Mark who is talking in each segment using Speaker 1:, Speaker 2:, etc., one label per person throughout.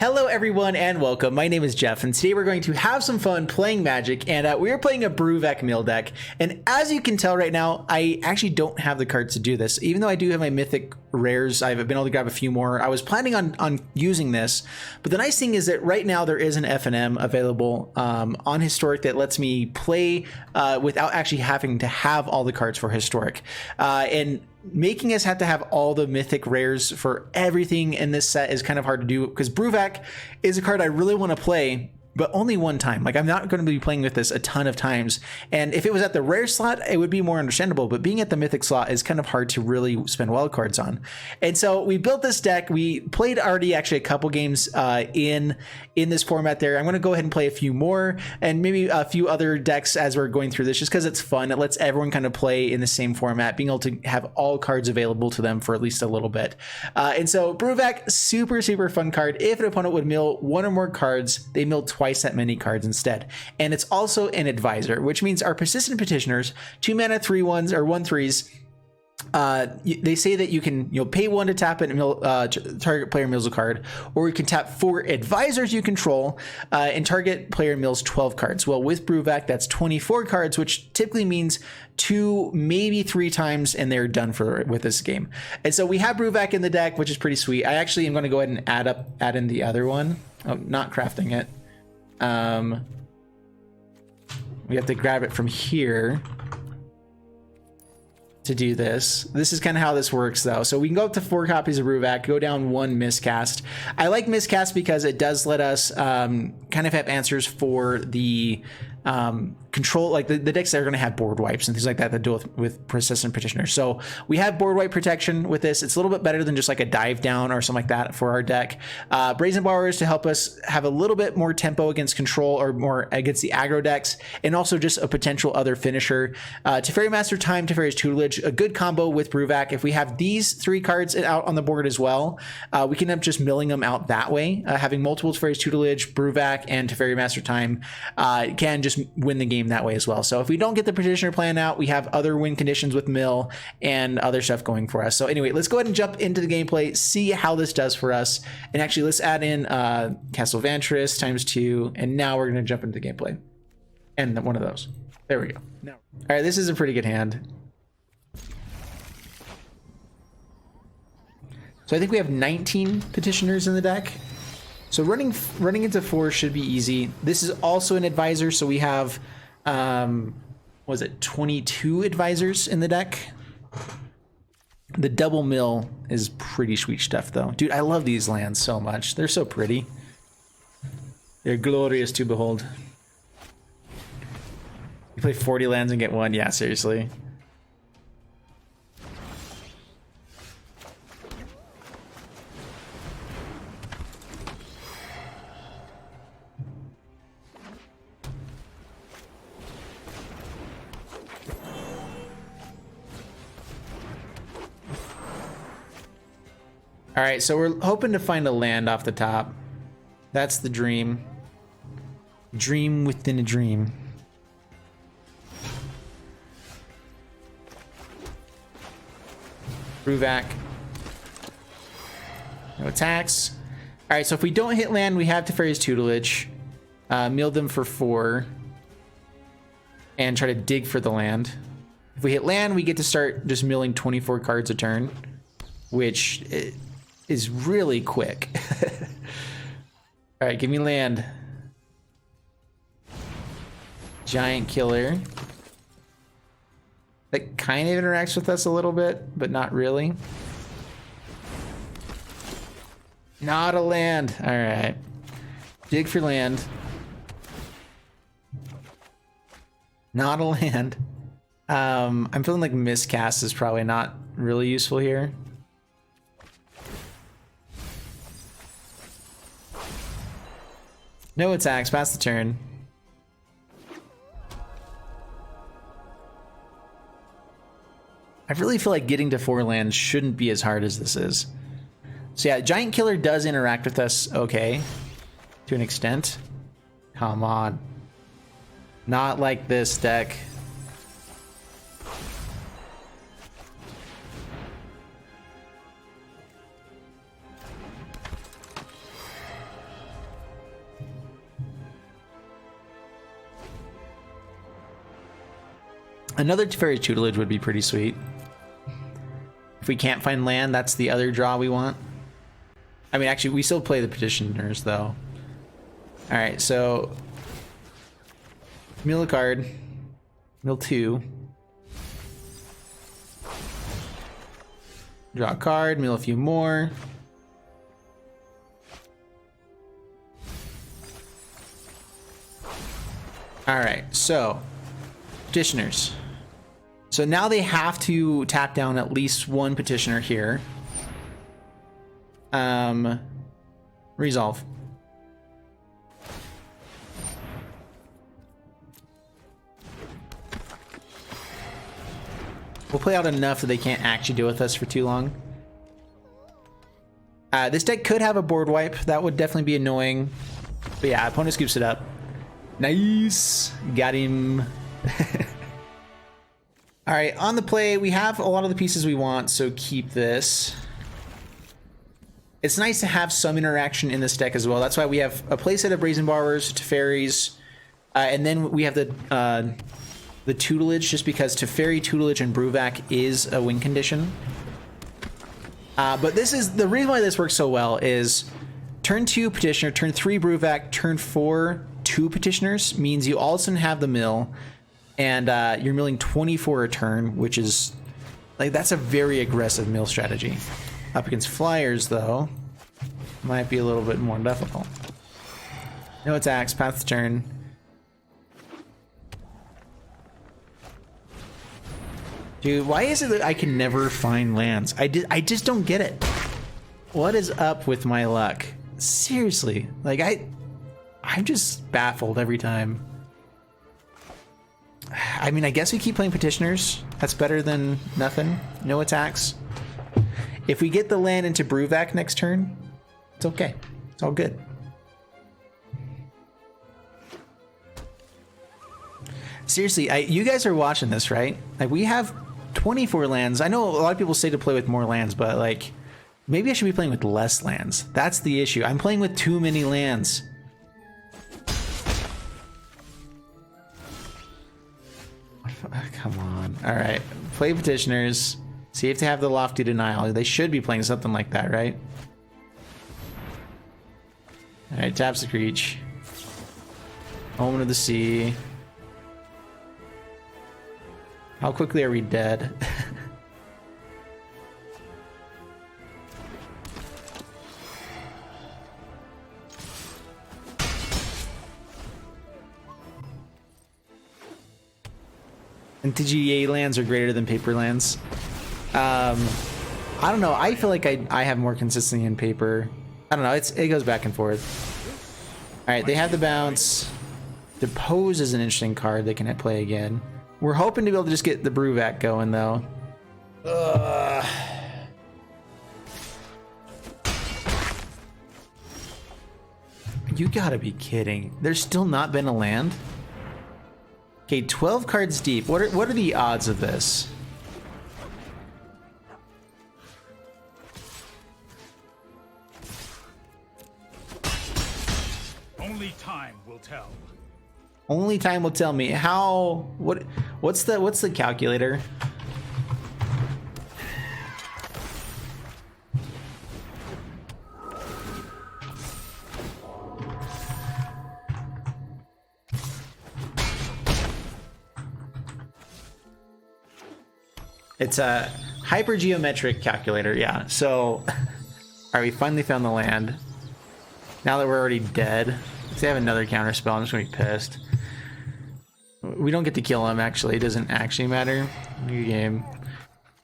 Speaker 1: Hello everyone and welcome. My name is Jeff and today we're going to have some fun playing Magic, and we're playing a BRUVAC mill deck. And as you can tell right now, I actually don't have the cards to do this. Even though I do have my mythic rares, I've been able to grab a few more. I was planning on using this, but the nice thing is that right now there is an FNM available on Historic that lets me play without actually having to have all the cards for Historic. And making us have to have all the mythic rares for everything in this set is kind of hard to do, because BRUVAC is a card I really want to play, but only one time. Like, I'm not going to be playing with this a ton of times. And if it was at the rare slot, it would be more understandable. But being at the mythic slot is kind of hard to really spend wild cards on. And so we built this deck. We played already actually a couple games in this format there. I'm going to go ahead and play a few more and maybe a few other decks as we're going through this, just because it's fun. It lets everyone kind of play in the same format, being able to have all cards available to them for at least a little bit. And so BRUVAC, super fun card. If an opponent would mill one or more cards, they mill twice that many cards instead. And it's also an advisor, which means our persistent petitioners, 2 mana 3/1s or 1/3s. They say that you can pay 1 to tap it and mill, target player mills a card, or you can tap 4 advisors you control and target player mills 12 cards. Well, with BRUVAC, that's 24 cards, which typically means 2, maybe 3 times, and they're done with this game. And so we have BRUVAC in the deck, which is pretty sweet. I actually am going to go ahead and add in the other one. Oh, not crafting it. We have to grab it from here to do this. This is kind of how this works though. So we can go up to 4 copies of BRUVAC, go down 1 miscast. I like miscast because it does let us kind of have answers for the control, like the decks that are going to have board wipes and things like that that deal with persistent petitioners. So we have board wipe protection with this. It's a little bit better than just like a dive down or something like that for our deck. Brazen Borrowers to help us have a little bit more tempo against control or more against the aggro decks, and also just a potential other finisher. Teferi Master Time, Teferi's Tutelage, a good combo with BRUVAC. If we have these 3 cards out on the board as well, we can end up just milling them out that way. Having multiple Teferi's Tutelage, BRUVAC, and Teferi Master Time can just win the game that way as well. So if we don't get the petitioner plan out, we have other win conditions with mill and other stuff going for us. So anyway, let's go ahead and jump into the gameplay, see how this does for us. And actually, let's add in Castle Vantress ×2, and now we're going to jump into the gameplay. And one of those. There we go. Now, all right, this is a pretty good hand. So I think we have 19 petitioners in the deck. So running into 4 should be easy. This is also an advisor, so we have, was it 22 advisors in the deck? The double mill is pretty sweet stuff, though. Dude, I love these lands so much. They're so pretty. They're glorious to behold. You play 40 lands and get 1? Yeah, seriously. All right, so we're hoping to find a land off the top. That's the dream. Dream within a dream. BRUVAC. No attacks. All right, so if we don't hit land, we have Teferi's Tutelage. Mill them for 4. And try to dig for the land. If we hit land, we get to start just milling 24 cards a turn, which is really quick. All right, give me land. Giant Killer. That kind of interacts with us a little bit, but not really. Not a land. All right. Dig for land. Not a land. I'm feeling like miscast is probably not really useful here. No attacks, pass the turn. I really feel like getting to 4 lands shouldn't be as hard as this is. So yeah, Giant Killer does interact with us okay, to an extent. Come on. Not like this deck. Another Teferi's Tutelage would be pretty sweet. If we can't find land, that's the other draw we want. I mean, actually, we still play the Petitioners, though. Alright, so... mill a card. Mill 2. Draw a card, mill a few more. Alright, so... Petitioners. So now they have to tap down at least one Petitioner here. Resolve. We'll play out enough that they can't actually deal with us for too long. This deck could have a board wipe. That would definitely be annoying. But yeah, opponent scoops it up. Nice. Got him. All right, on the play, we have a lot of the pieces we want, so keep this. It's nice to have some interaction in this deck as well. That's why we have a playset of Brazen Borrowers, Teferis, and then we have the Tutelage, just because Teferi, Tutelage, and BRUVAC is a win condition. But this is the reason why this works so well is turn 2 Petitioner, turn 3 BRUVAC, turn 4 2 Petitioners means you all of a sudden have the mill, and you're milling 24 a turn, which is like that's a very aggressive mill strategy. Up against Flyers, though, might be a little bit more difficult. No attacks, path to turn. Dude, why is it that I can never find lands? I just don't get it. What is up with my luck? Seriously, like I'm just baffled every time. I mean, I guess we keep playing Petitioners. That's better than nothing. No attacks. If we get the land into BRUVAC next turn, it's okay. It's all good. Seriously, you guys are watching this, right? Like, we have 24 lands. I know a lot of people say to play with more lands, but like, maybe I should be playing with less lands. That's the issue. I'm playing with too many lands. Come on. All right. Play Petitioners. See if they have the Lofty Denial. They should be playing something like that, right? All right. Tap Screech. Omen of the Sea. How quickly are we dead? MTG lands are greater than paper lands. I don't know. I feel like I have more consistency in paper. I don't know. It goes back and forth. All right, they have the bounce. Depose is an interesting card they can play again. We're hoping to be able to just get the BRUVAC going, though. Ugh. You gotta be kidding. There's still not been a land? Okay, 12 cards deep. What are the odds of this?
Speaker 2: Only time will tell.
Speaker 1: Only time will tell me. How what's the calculator? It's a hypergeometric calculator, yeah. So, all right, we finally found the land. Now that we're already dead, if they have another counter spell, I'm just gonna be pissed. We don't get to kill him, actually. It doesn't actually matter. New game.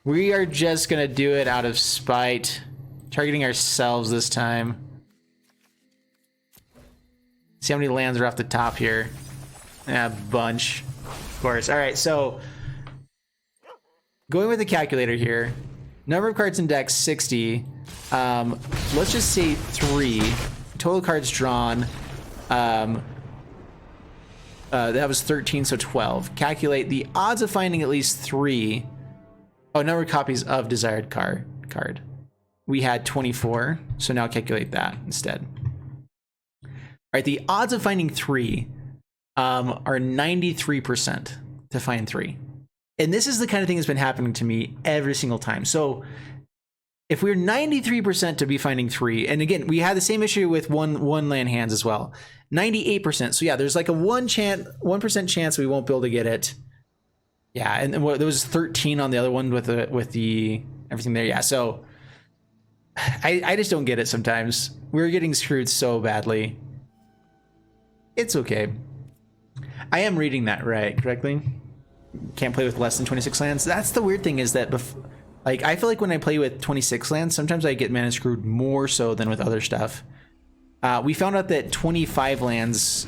Speaker 1: We are just gonna do it out of spite. Targeting ourselves this time. See how many lands are off the top here. Yeah, a bunch. Of course. All right, so going with the calculator here. Number of cards in deck, 60. Let's just say 3. Total cards drawn. That was 13, so 12. Calculate the odds of finding at least 3. Oh, number of copies of desired card. We had 24, so now calculate that instead. All right, the odds of finding 3 are 93% to find 3. And this is the kind of thing that's been happening to me every single time. So if we're 93% to be finding 3, and again, we had the same issue with one land hands as well, 98%. So yeah, there's like a 1% chance we won't be able to get it. Yeah, and there was 13 on the other one with the everything there. Yeah, so I just don't get it sometimes. We're getting screwed so badly. It's okay. I am reading that right correctly. Can't play with less than 26 lands. That's the weird thing, is that like, I feel like when I play with 26 lands, sometimes I get mana screwed more so than with other stuff. We found out that 25 lands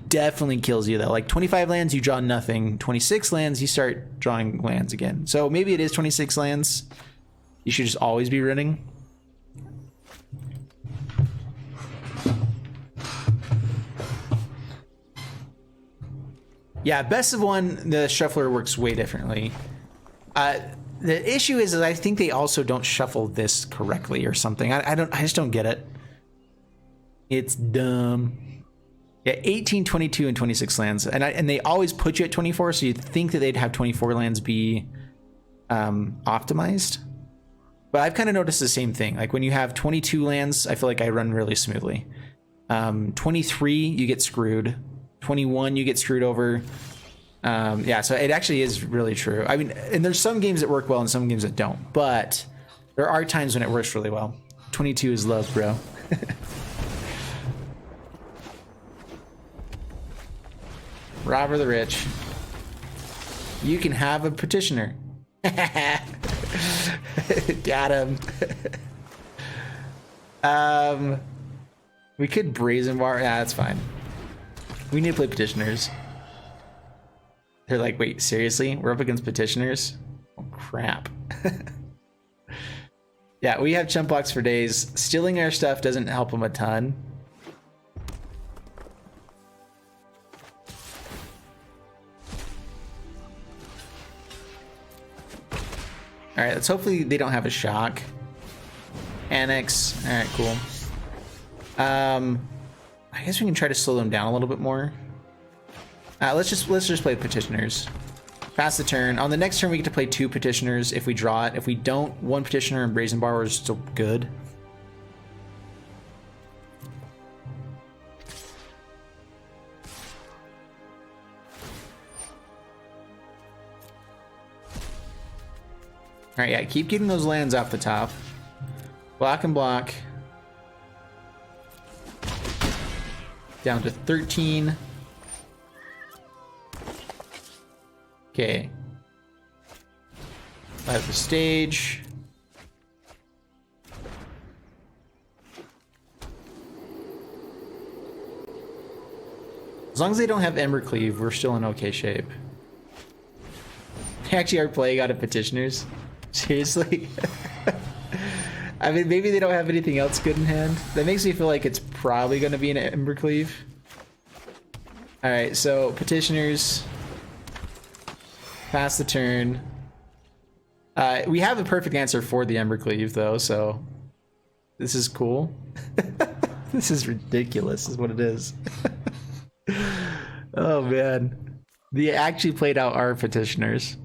Speaker 1: definitely kills you though. Like 25 lands, you draw nothing. 26 lands, you start drawing lands again. So maybe it is 26 lands. You should just always be running. Yeah, best of one, the shuffler works way differently. The issue is I think they also don't shuffle this correctly or something. I just don't get it. It's dumb. Yeah, 18, 22, and 26 lands, and they always put you at 24, so you'd think that they'd have 24 lands be optimized. But I've kind of noticed the same thing. Like when you have 22 lands, I feel like I run really smoothly. 23, you get screwed. 21, you get screwed over. Yeah, so it actually is really true. I mean, and there's some games that work well and some games that don't, but there are times when it works really well. 22 is love, bro. Robber the rich. You can have a petitioner. Got him. We could brazen bar. Yeah, that's fine. We need to play petitioners. They're like, wait, seriously? We're up against petitioners? Oh, crap. Yeah, we have chump blocks for days. Stealing our stuff doesn't help them a ton. All right, let's hopefully they don't have a shock. Annex. All right, cool. I guess we can try to slow them down a little bit more. Let's just play petitioners. Pass the turn. On the next turn, we get to play 2 petitioners if we draw it. If we don't, 1 petitioner and brazen bar are still good. All right, yeah, keep getting those lands off the top. Block and block. Down to 13. Okay. I have the stage. As long as they don't have Embercleave, we're still in okay shape. They actually are playing out of petitioners. Seriously? I mean, maybe they don't have anything else good in hand. That makes me feel like it's probably going to be an Embercleave. Alright, so petitioners. Pass the turn. We have a perfect answer for the Embercleave, though, so this is cool. This is ridiculous, is what it is. Oh, man. They actually played out our petitioners.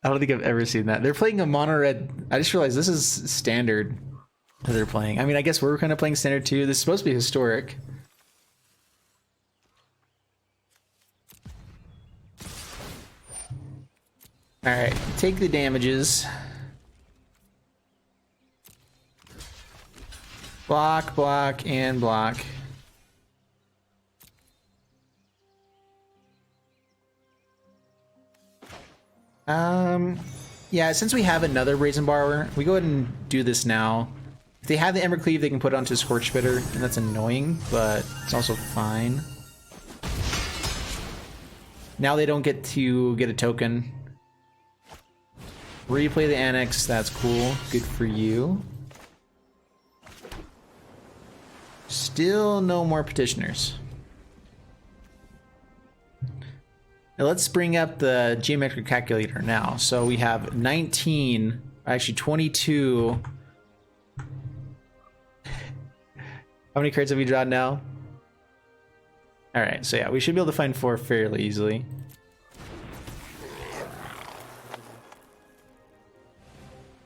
Speaker 1: I don't think I've ever seen that. They're playing a mono red. I just realized this is standard that they're playing. I mean, I guess we're kind of playing standard too. This is supposed to be historic. All right, take the damages. Block, block, and block. Yeah, since we have another brazen bar, we go ahead and do this now. If they have the Embercleave, they can put it onto Scorch Bitter, and that's annoying, but it's also fine. Now they don't get to get a token. Replay the Annex, that's cool. Good for you. Still no more petitioners. Now let's bring up the geometric calculator now. So we have 19, actually 22. How many cards have we drawn now? All right, so yeah, we should be able to find 4 fairly easily.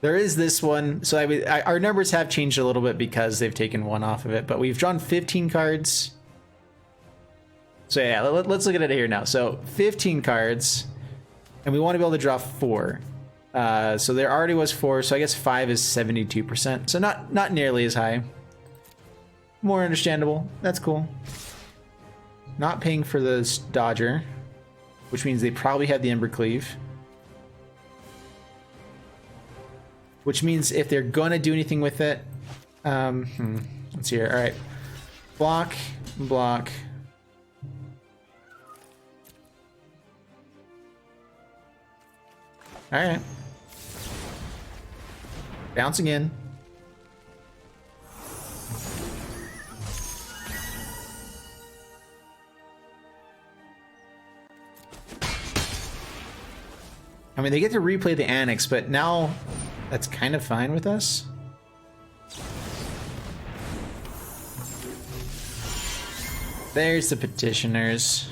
Speaker 1: There is this one. So our numbers have changed a little bit because they've taken one off of it, but we've drawn 15 cards. So yeah, let's look at it here now. So 15 cards, and we want to be able to draw 4. So there already was 4, so I guess 5 is 72%. So not nearly as high. More understandable. That's cool. Not paying for the Dodger, which means they probably have the Embercleave. Which means if they're gonna do anything with it, let's see here. All right, block, block. All right, bounce again. I mean, they get to replay the Annex, but now that's kind of fine with us. There's the Petitioners.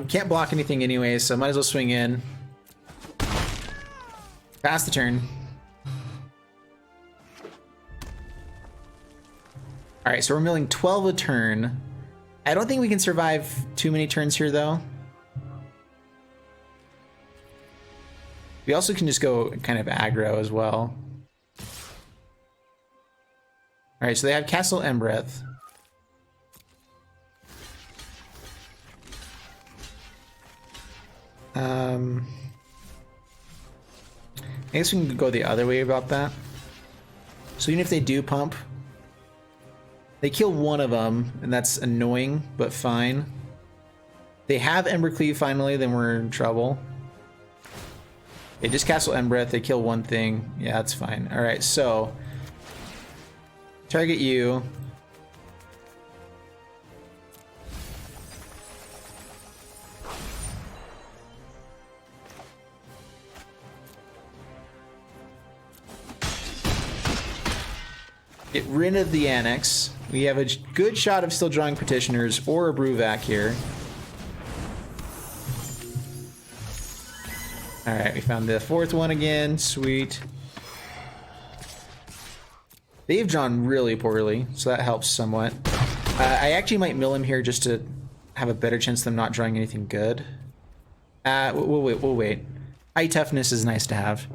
Speaker 1: Can't block anything anyway, so might as well swing in. Pass the turn. Alright, so we're milling 12 a turn. I don't think we can survive too many turns here, though. We also can just go kind of aggro as well. Alright, so they have Castle Embereth. I guess we can go the other way about that. So even if they do pump, they kill one of them, and that's annoying, but fine. They have Embercleave finally, then we're in trouble. They just Castle Embereth, they kill one thing. Yeah, that's fine. Alright, so target you. Get rid of the Annex. We have a good shot of still drawing Petitioners or a BRUVAC here. Alright, we found the 4th one again. Sweet. They've drawn really poorly, so that helps somewhat. I actually might mill him here just to have a better chance of them not drawing anything good. We'll wait. High toughness is nice to have.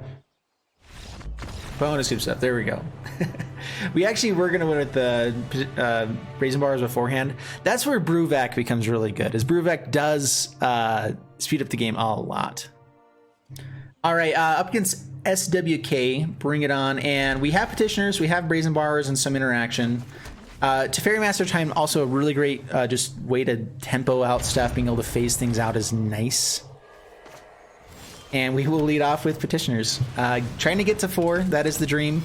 Speaker 1: Bonus scoop stuff. There we go. We actually were going to win with the Brazen Bars beforehand. That's where BRUVAC becomes really good, as BRUVAC does speed up the game a lot. All right, up against SWK, bring it on. And we have Petitioners, we have Brazen Bars, and some interaction. Teferi Master Time, also a really great just way to tempo out stuff. Being able to phase things out is nice. And we will lead off with Petitioners. Trying to get to 4, that is the dream.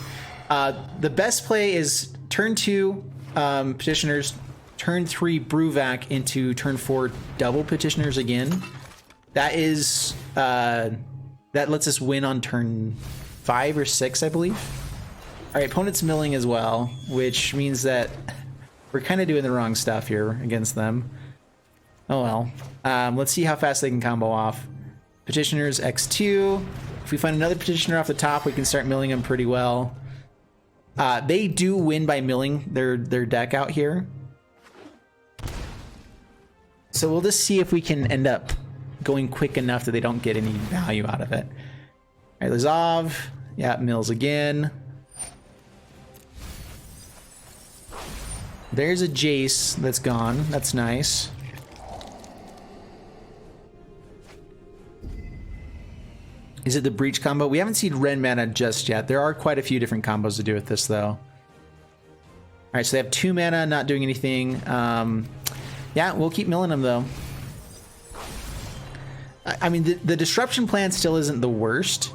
Speaker 1: The best play is turn 2 Petitioners, turn 3 BRUVAC into turn 4 double Petitioners again. That is that lets us win on turn 5 or 6, I believe. All right, opponent's milling as well, which means that we're kind of doing the wrong stuff here against them. Oh well. Let's see how fast they can combo off. Petitioners X2. If we find another Petitioner off the top, we can start milling them pretty well. They do win by milling their deck out here. So we'll just see if we can end up going quick enough that they don't get any value out of it. All right, Lazov. Yeah, mills again. There's a Jace that's gone. That's nice. Is it the Breach combo? We haven't seen Ren mana just yet. There are quite a few different combos to do with this, though. All right, so they have 2 mana, not doing anything. Yeah, we'll keep milling them, though. I mean, the Disruption plan still isn't the worst.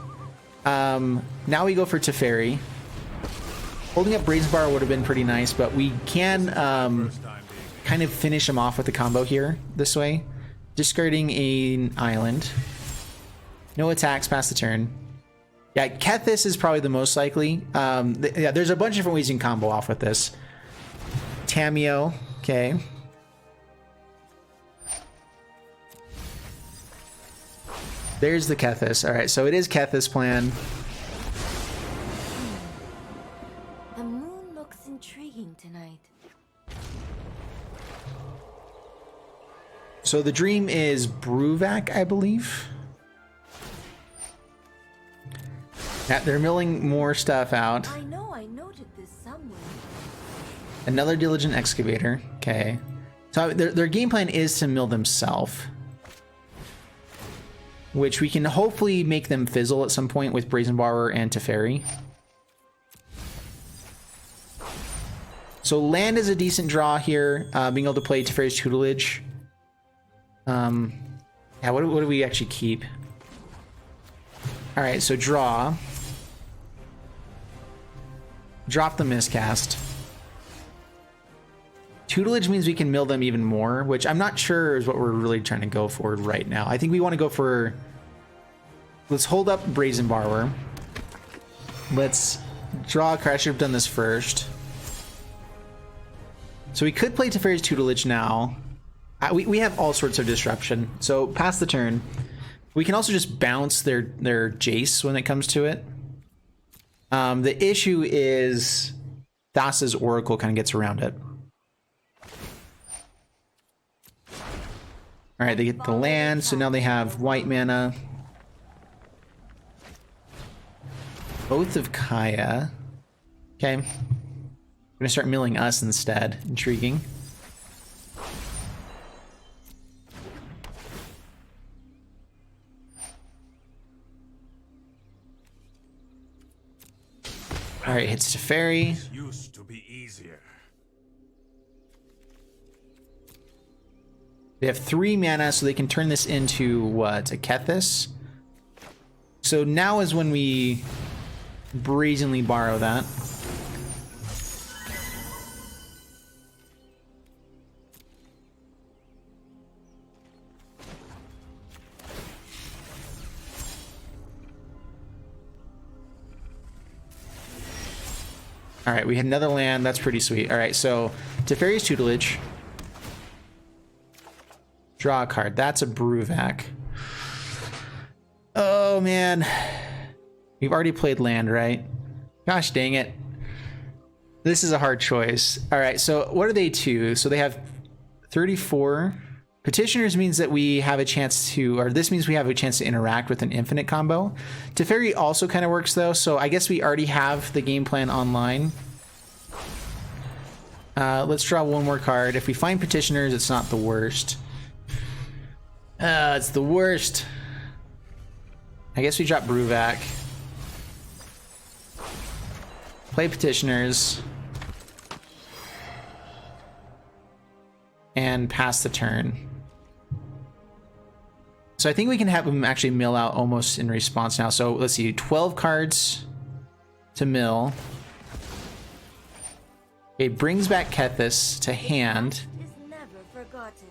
Speaker 1: Now we go for Teferi. Holding up Brazen Bar would have been pretty nice, but we can kind of finish him off with the combo here this way. Discarding an island. No attacks past the turn. Yeah, Kethis is probably the most likely. Yeah, there's a bunch of different ways you can combo off with this. Tamio, okay. There's the Kethis. All right, so it is Kethis plan.
Speaker 3: The moon looks intriguing tonight.
Speaker 1: So the dream is BRUVAC, I believe. Yeah, they're milling more stuff out.
Speaker 3: I know I noted this somewhere.
Speaker 1: Another diligent excavator. Okay. So their game plan is to mill themselves, which we can hopefully make them fizzle at some point with Brazen Borrower and Teferi. So land is a decent draw here. Being able to play Teferi's Tutelage. Yeah, what do we actually keep? All right, so draw. Drop the miscast. Tutelage means we can mill them even more, which I'm not sure is what we're really trying to go for right now. I think we want to go for... Let's hold up Brazen Borrower. Let's draw a card. I should have done this first. So we could play Teferi's Tutelage now. We have all sorts of disruption. So pass the turn. We can also just bounce their Jace when it comes to it. The issue is Thassa's Oracle kind of gets around it. All right, they get the land, so now they have white mana. Oath of Kaya. Okay. I'm gonna start milling us instead. Intriguing. All right, hits Teferi.
Speaker 2: Used to be easier.
Speaker 1: They have 3 mana, so they can turn this into what? A Kethis. So now is when we brazenly borrow that. All right, we had another land. That's pretty sweet. All right, so Teferi's Tutelage. Draw a card. That's a BRUVAC. Oh, man. We've already played land, right? Gosh dang it. This is a hard choice. All right, so what are they to? So they have 34. Petitioners means that we have a chance to, or this means we have a chance to interact with an infinite combo. Teferi also kind of works, though, so I guess we already have the game plan online. Let's draw one more card. If we find Petitioners, it's not the worst. It's the worst. I guess we drop BRUVAC. Play Petitioners. And pass the turn. So I think we can have him actually mill out almost in response now. So let's see, 12 cards to mill. Okay, brings back Kethis to hand.
Speaker 3: Is never forgotten.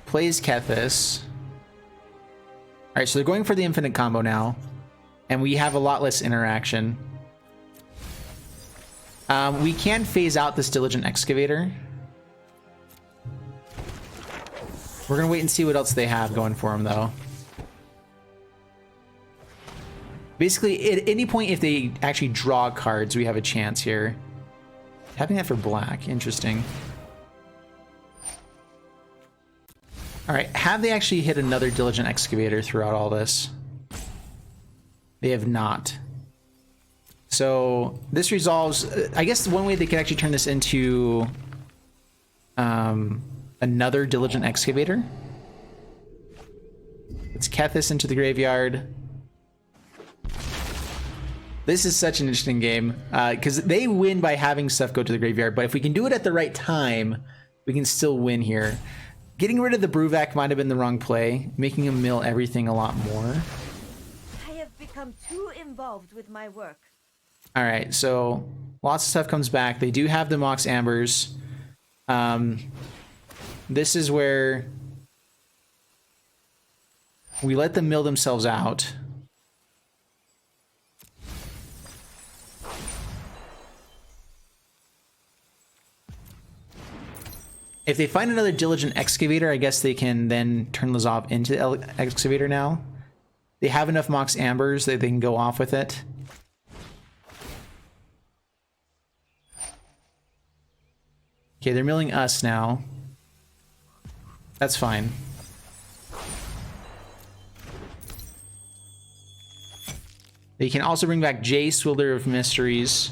Speaker 1: Plays Kethis. All right, so they're going for the infinite combo now, and we have a lot less interaction. We can phase out this Diligent Excavator. We're gonna wait and see what else they have going for them, though. Basically, at any point, if they actually draw cards, we have a chance here. Having that for black, interesting. All right, have they actually hit another Diligent Excavator throughout all this? They have not. So this resolves, I guess one way they could actually turn this into another Diligent Excavator. Let's Kethis into the graveyard. This is such an interesting game because they win by having stuff go to the graveyard, but if we can do it at the right time, we can still win here. Getting rid of the BRUVAC might have been the wrong play, making him mill everything a lot more.
Speaker 3: I have become too involved with my work.
Speaker 1: All right, so lots of stuff comes back. They do have the Mox Ambers. This is where we let them mill themselves out. If they find another Diligent Excavator, I guess they can then turn Lazov into the Excavator now. They have enough Mox Ambers that they can go off with it. Okay, they're milling us now. That's fine. They can also bring back Jace, Wielder of Mysteries.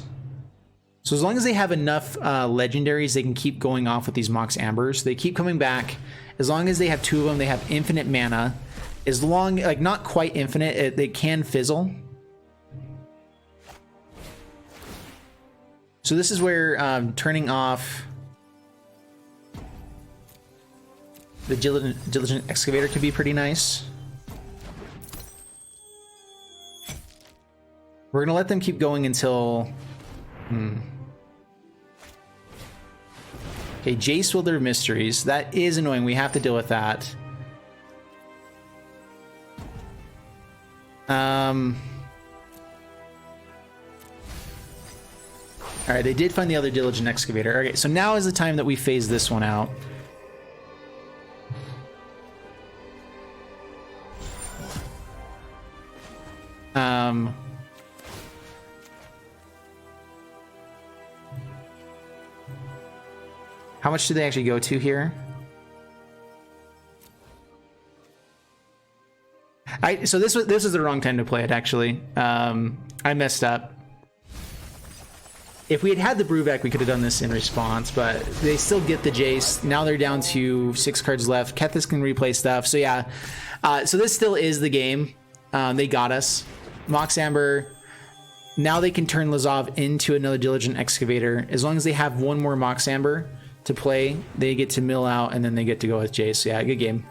Speaker 1: So as long as they have enough legendaries, they can keep going off with these Mox Ambers. They keep coming back. As long as they have 2 of them, they have infinite mana. As long, like not quite infinite, they can fizzle. So this is where turning off the Diligent Excavator could be pretty nice. We're gonna let them keep going until... Okay, Jace, Wielder of Mysteries. That is annoying. We have to deal with that. Alright, they did find the other Diligent Excavator. Okay, so now is the time that we phase this one out. How much do they actually go to here? So this was the wrong time to play it, actually. I messed up. If we had had the BRUVAC, we could have done this in response, but they still get the Jace. Now they're down to 6 cards left. Kethis can replay stuff. So yeah, so this still is the game. They got us. Mox Amber. Now they can turn Lazav into another Diligent Excavator. As long as they have one more Mox Amber to play, they get to mill out, and then they get to go with Jace. So yeah, good game.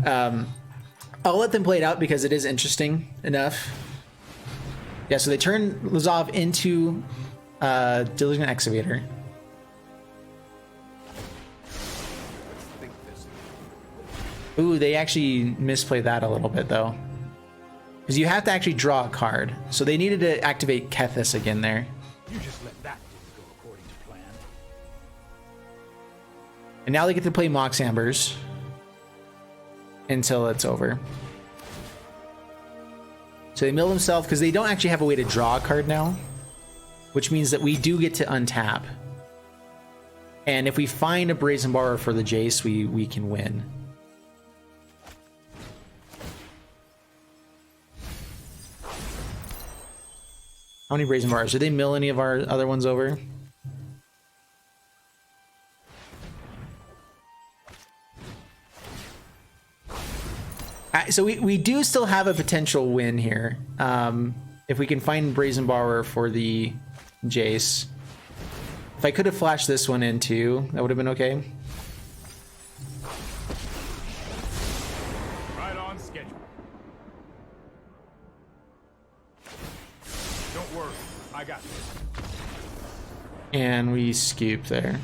Speaker 1: I'll let them play it out because it is interesting enough. Yeah, so they turn Lazav into Diligent Excavator. Ooh, they actually misplayed that a little bit though. Because you have to actually draw a card. So they needed to activate Kethis again there.
Speaker 2: You just let that didn't go according to plan.
Speaker 1: And now they get to play Mox Ambers until it's over. So they mill themselves because they don't actually have a way to draw a card now, which means that we do get to untap. And if we find a Brazen Borrower for the Jace, we can win. How many Brazen Borrowers? Did they mill any of our other ones over? So we do still have a potential win here. If we can find Brazen Borrower for the Jace. If I could have flashed this one in too, that would have been okay.
Speaker 2: Right on schedule. Don't worry, I got this.
Speaker 1: And we scoop there.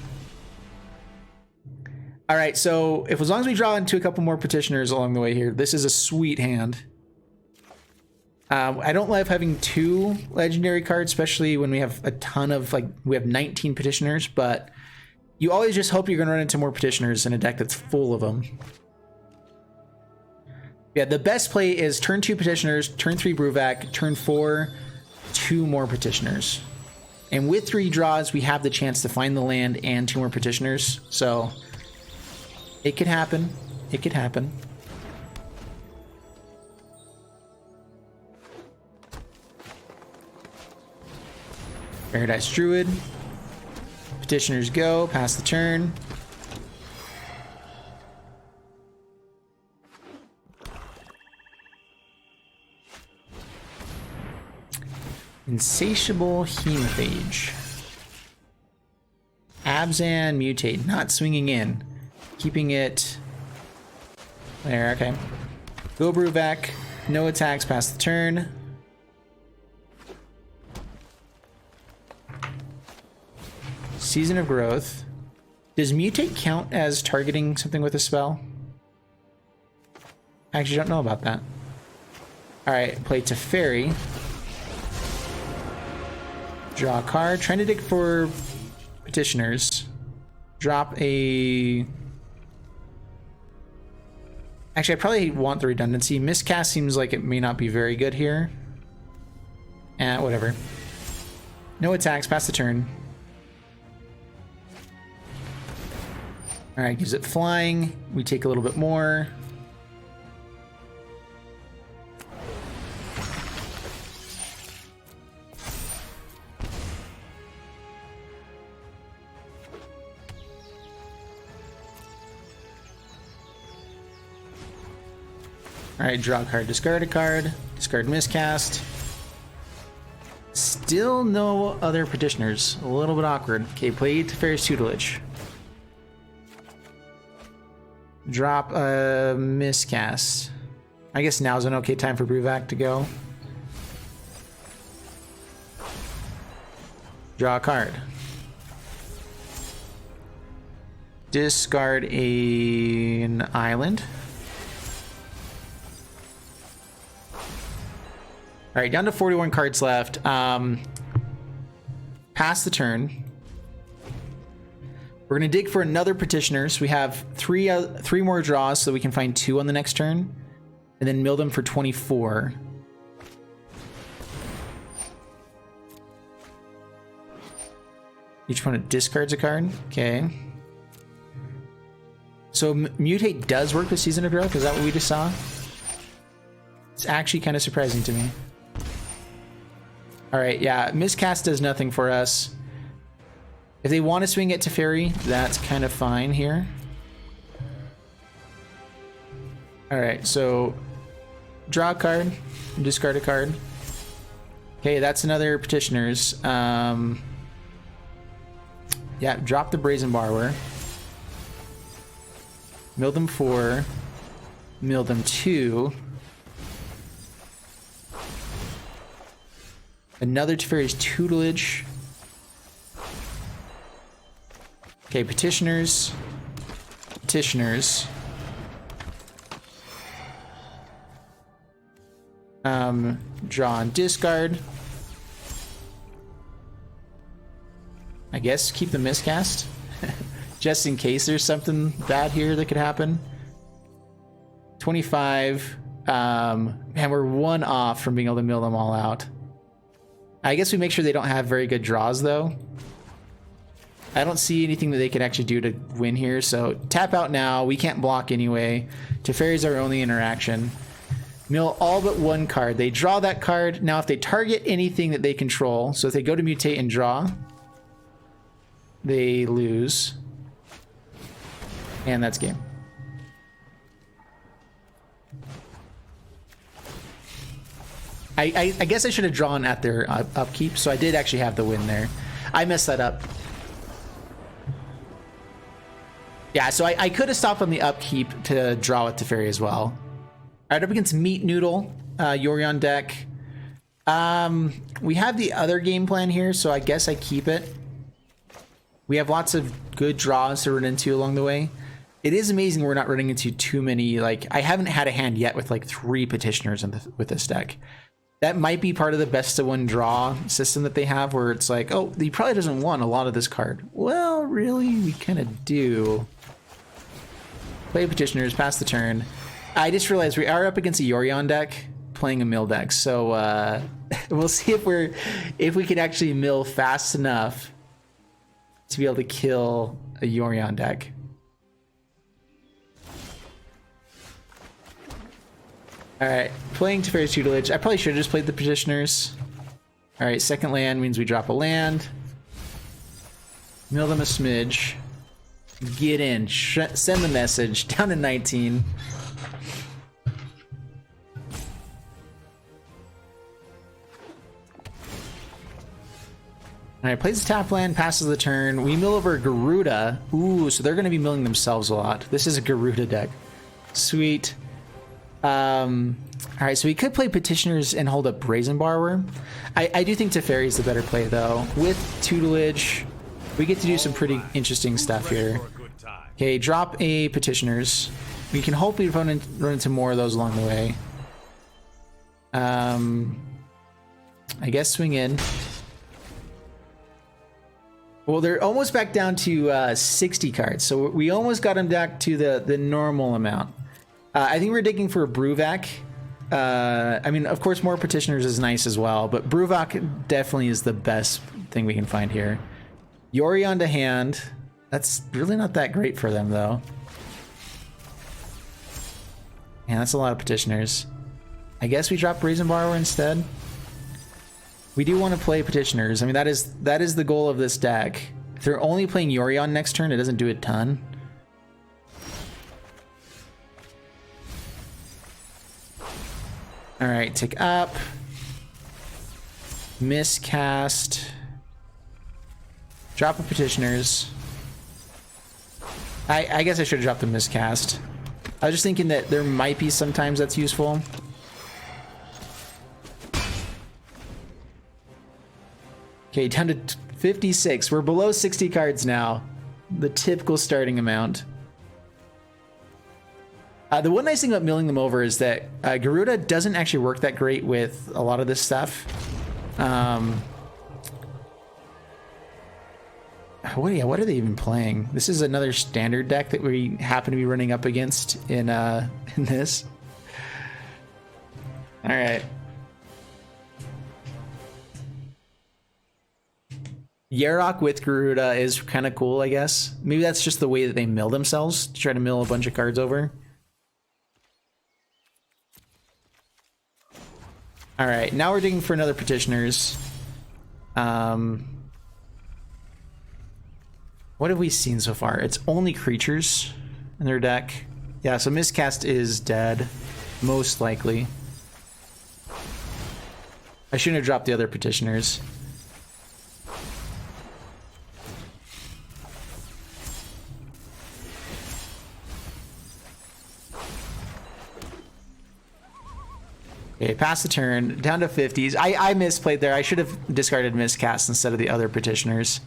Speaker 1: All right, so as long as we draw into a couple more Petitioners along the way here, this is a sweet hand. I don't love having 2 legendary cards, especially when we have a ton of, like, we have 19 Petitioners, but you always just hope you're going to run into more Petitioners in a deck that's full of them. Yeah, the best play is turn 2 Petitioners, turn 3 BRUVAC, turn 4, 2 more Petitioners. And with 3 draws, we have the chance to find the land and 2 more Petitioners, so... it could happen. It could happen. Paradise Druid. Petitioners go. Pass the turn. Insatiable Hemophage. Abzan Mutate. Not swinging in. Keeping it there. Okay. Go BRUVAC. No attacks past the turn. Season of Growth. Does Mutate count as targeting something with a spell? I actually don't know about that. Alright, play Teferi. Draw a card. Trying to dig for Petitioners. Drop a... Actually, I probably want the redundancy. Miscast seems like it may not be very good here. Whatever. No attacks, pass the turn. Alright, gives it flying. We take a little bit more. Alright, draw a card, discard a card, discard miscast. Still no other petitioners. A little bit awkward. Okay, play Teferi's Tutelage. Drop a miscast. I guess now's an okay time for BRUVAC to go. Draw a card. Discard an island. All right, down to 41 cards left. Pass the turn. We're gonna dig for another Petitioners. We have three more draws, so we can find 2 on the next turn, and then mill them for 24. Each opponent discards a card. Okay. So mutate does work with Season of Growth. Is that what we just saw? It's actually kind of surprising to me. All right, yeah, miscast does nothing for us. If they want to swing it to Teferi, that's kind of fine here. All right, so draw a card, discard a card. Okay, that's another Petitioners. Yeah, drop the Brazen Borrower. Mill them 4. Mill them 2. Another Teferi's Tutelage. Okay, Petitioners. Petitioners. Draw and discard. I guess keep the miscast. Just in case there's something bad here that could happen. 25. And we're 1 off from being able to mill them all out. I guess we make sure they don't have very good draws, though. I don't see anything that they can actually do to win here, so tap out now. We can't block anyway. Teferi's our only interaction. Mill all but 1 card. They draw that card. Now, if they target anything that they control, so if they go to mutate and draw, they lose. And that's game. I guess I should have drawn at their upkeep, so I did actually have the win there. I messed that up. Yeah, so I could have stopped on the upkeep to draw with Teferi as well. All right, up against Meat Noodle, Yorion deck. We have the other game plan here, so I guess I keep it. We have lots of good draws to run into along the way. It is amazing we're not running into too many, like, I haven't had a hand yet with like 3 Petitioners with this deck. That might be part of the best of 1 draw system that they have, where it's like, oh, he probably doesn't want a lot of this card. Well, really, we kind of do. Play Petitioners, pass the turn. I just realized we are up against a Yorion deck playing a mill deck, so we'll see if we can actually mill fast enough to be able to kill a Yorion deck. Alright, playing Teferi's Tutelage. I probably should have just played the Petitioners. Alright, second land means we drop a land. Mill them a smidge. Get in. Send the message. Down to 19. Alright, plays a tap land, passes the turn. We mill over Garuda. Ooh, so they're going to be milling themselves a lot. This is a Garuda deck. Sweet. Alright, so we could play Petitioners and hold up Brazen Borrower. I do think Teferi is the better play, though. With Tutelage, we get to do some pretty interesting stuff here. Okay, drop a Petitioners. We can hopefully run into more of those along the way. I guess swing in. Well, they're almost back down to 60 cards, so we almost got them back to the normal amount. I think we're digging for a BRUVAC. I mean, of course, more Petitioners is nice as well, but BRUVAC definitely is the best thing we can find here. Yorion to hand. That's really not that great for them, though. Man, that's a lot of Petitioners. I guess we drop Brazen Borrower instead. We do want to play Petitioners. I mean, that is the goal of this deck. If they're only playing Yorion next turn, it doesn't do a ton. All right, tick up. Miscast. Drop a Petitioners. I guess I should have dropped the miscast. I was just thinking that there might be sometimes that's useful. Okay, down to 56. We're below 60 cards now. The typical starting amount. The one nice thing about milling them over is that Garuda doesn't actually work that great with a lot of this stuff. What are they even playing? This is another standard deck that we happen to be running up against in this. All right. Yarok with Garuda is kind of cool, I guess. Maybe that's just the way that they mill themselves to try to mill a bunch of cards over. All right, now we're digging for another Petitioners. What have we seen so far? It's only creatures in their deck. Yeah, so Miscast is dead, most likely. I shouldn't have dropped the other Petitioners. Okay, pass the turn, down to 50s. I misplayed there. I should have discarded Miscast instead of the other Petitioners.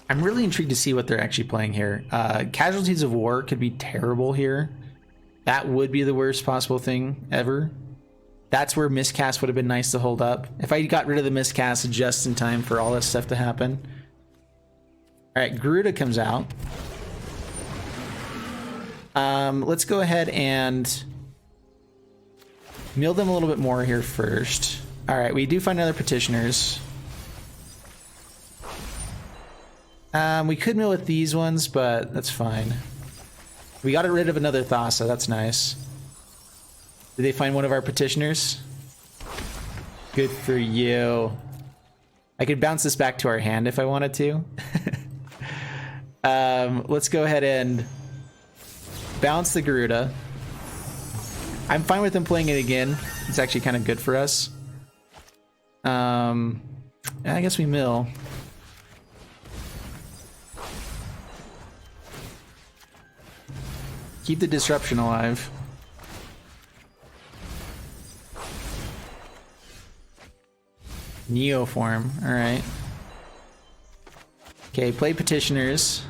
Speaker 1: I'm really intrigued to see what they're actually playing here. Casualties of War could be terrible here. That would be the worst possible thing ever. That's where Miscast would have been nice to hold up. If I got rid of the Miscast just in time for all this stuff to happen. All right, Garuda comes out. Let's go ahead and mill them a little bit more here first. All right, we do find another Petitioners. We could mill with these ones, but that's fine. We got rid of another Thassa. That's nice. Did they find one of our Petitioners? Good for you. I could bounce this back to our hand if I wanted to. Let's go ahead and bounce the Garuda. I'm fine with them playing it again. It's actually kind of good for us. I guess we mill. Keep the disruption alive. Neoform, alright. Okay, play Petitioners.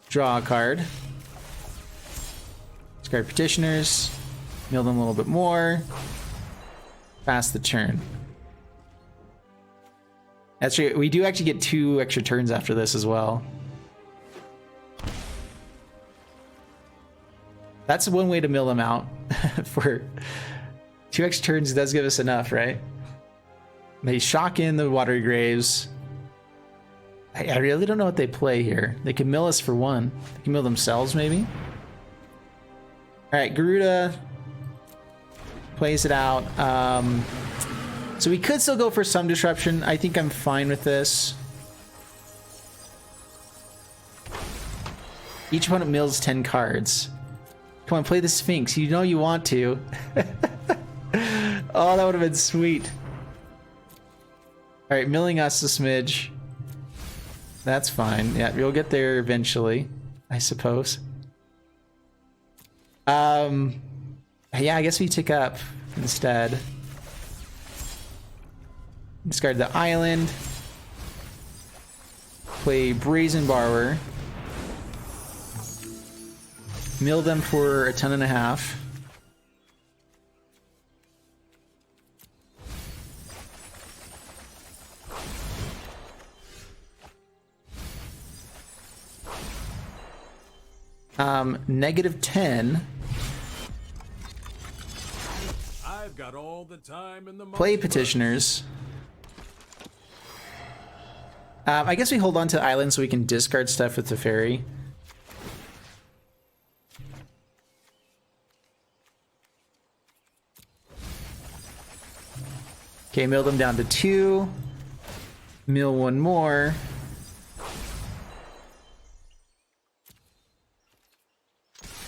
Speaker 1: Draw a card. Discard Petitioners. Mill them a little bit more. Pass the turn. That's right, we do actually get 2 extra turns after this as well. That's one way to mill them out. For 2 extra turns does give us enough, right? They shock in the Watery Graves. I really don't know what they play here. They can mill us for 1. They can mill themselves, maybe? Alright, Garuda plays it out. So we could still go for some disruption. I think I'm fine with this. Each opponent mills 10 cards. Come on, play the Sphinx. You know you want to. Oh, that would have been sweet. Alright, milling us a smidge. That's fine. Yeah, we'll get there eventually, I suppose. Yeah, I guess we tick up instead. Discard the island. Play Brazen Borrower. Mill them for a ton and a half. -10.
Speaker 2: I've got all the time in the
Speaker 1: Play Petitioners. I guess we hold on to islands so we can discard stuff with the fairy. Okay, mill them down to 2. Mill one more.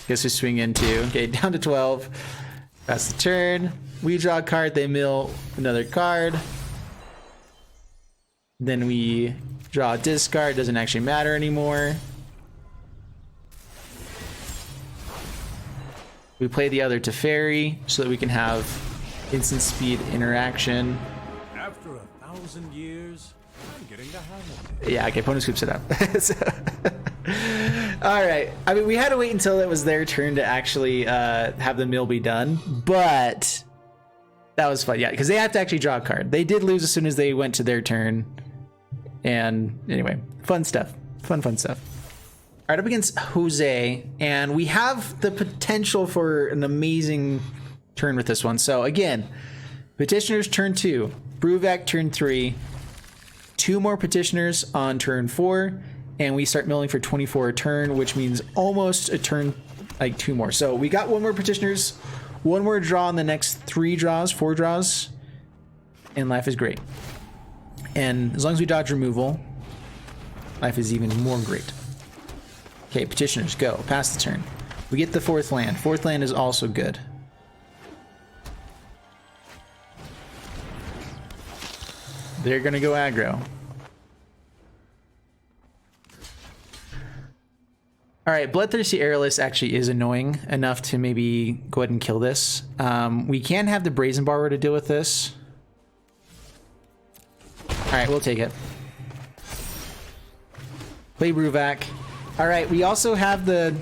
Speaker 1: Guess we swing in 2. Okay, down to 12. That's the turn. We draw a card, they mill another card. Then we draw a discard, doesn't actually matter anymore. We play the other Teferi so that we can have instant speed interaction.
Speaker 2: After 1,000 years, I'm getting the hang of it.
Speaker 1: Yeah, okay, opponent scoops it up. Alright, I mean, we had to wait until it was their turn to actually have the mill be done, but that was fun, yeah, because they have to actually draw a card. They did lose as soon as they went to their turn, and anyway, fun stuff. Fun stuff. Alright, up against Jose, and we have the potential for an amazing turn with this one. So again, Petitioners turn 2, BRUVAC turn 3, 2 more Petitioners on turn 4, and we start milling for 24 a turn, which means almost a turn, like 2 more. So we got 1 more Petitioners, 1 more draw in the next 4 draws, and life is great. And as long as we dodge removal, life is even more great. Okay, Petitioners, go. Pass the turn. We get the 4th land. 4th land is also good. They're gonna go aggro. Alright, Bloodthirsty Aerialist actually is annoying enough to maybe go ahead and kill this. We can have the Brazen Borrower to deal with this. Alright, we'll take it. Play BRUVAC. Alright, we also have the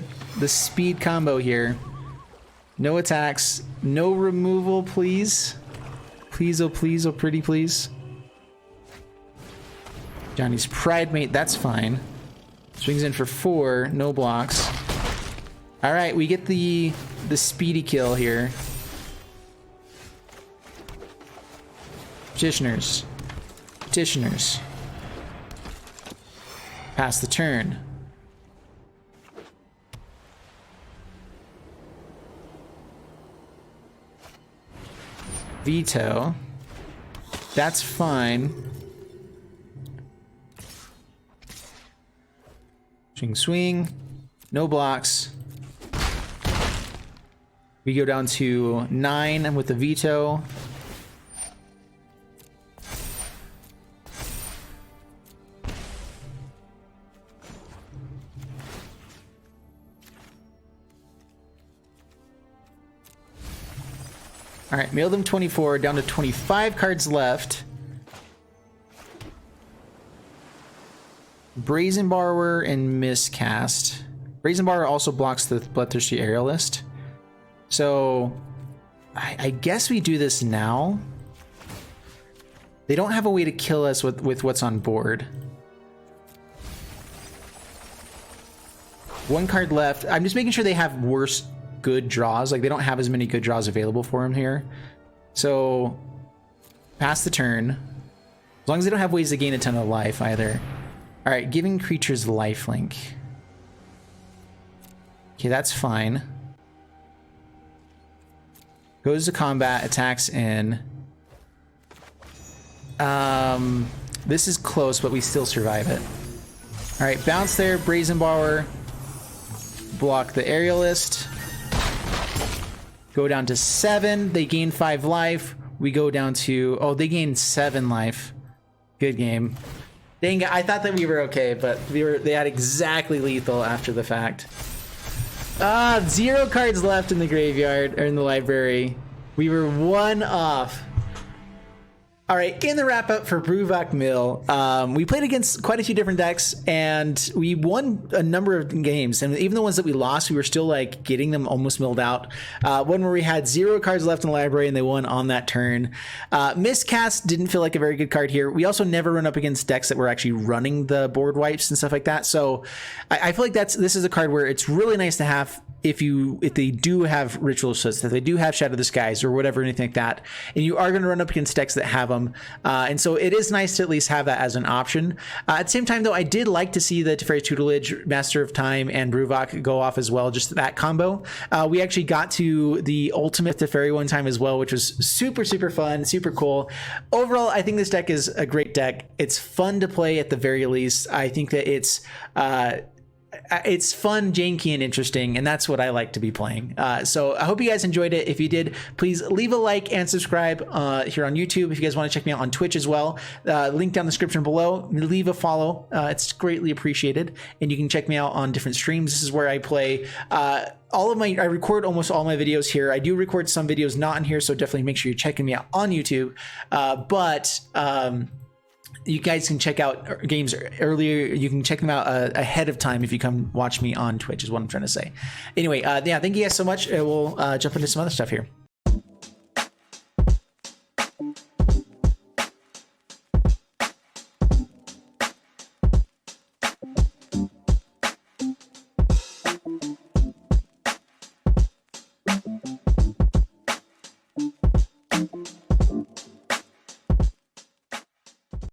Speaker 1: speed combo here. No attacks, no removal, please. Please, oh pretty please. Johnny's Pride Mate, that's fine. Swings in for 4, no blocks. Alright, we get the speedy kill here. Petitioners. Petitioners. Pass the turn. Veto. That's fine. Swing. No blocks. We go down to 9 with the veto. All right, mail them 24, down to 25 cards left. Brazen Borrower and Miscast. Brazen Borrower also blocks the Bloodthirsty Aerialist. So I guess we do this now. They don't have a way to kill us with what's on board. 1 card left. I'm just making sure they have worse good draws. Like, they don't have as many good draws available for them here. So pass the turn. As long as they don't have ways to gain a ton of life either. All right, giving creatures lifelink. Okay, that's fine. Goes to combat, attacks in. This is close, but we still survive it. All right, bounce there, Brazen Borrower. Block the Aerialist. Go down to 7. They gain 5 life. We go down to, oh, they gain 7 life. Good game. Dang it, I thought that we were okay, but they had exactly lethal after the fact. 0 cards left in the graveyard, or in the library. We were 1 off. All right, in the wrap up for BRUVAC Mill, we played against quite a few different decks, and we won a number of games. And even the ones that we lost, we were still like getting them almost milled out. One where we had 0 cards left in the library, and they won on that turn. Miscast didn't feel like a very good card here. We also never run up against decks that were actually running the board wipes and stuff like that. So I feel like this is a card where it's really nice to have if they do have Ritual Assist, if they do have Shadow of the Skies or whatever, anything like that, and you are going to run up against decks that have them. And so it is nice to at least have that as an option. At the same time, though, I did like to see the Teferi's Tutelage, Master of Time, and BRUVAC go off as well, just that combo. We actually got to the Ultimate Teferi one time as well, which was super, super fun, super cool. Overall, I think this deck is a great deck. It's fun to play at the very least. I think that it's fun, janky, and interesting, and that's what I like to be playing. So I hope you guys enjoyed it. If you did, please leave a like and subscribe here on YouTube. If you guys want to check me out on Twitch as well, link down in the description below. Leave a follow. It's greatly appreciated. And you can check me out on different streams. This is where I play I record almost all my videos here. I do record some videos not in here, so definitely make sure you're checking me out on YouTube. You guys can check out games earlier. You can check them out ahead of time if you come watch me on Twitch, is what I'm trying to say. Anyway, yeah, thank you guys so much. We'll jump into some other stuff here.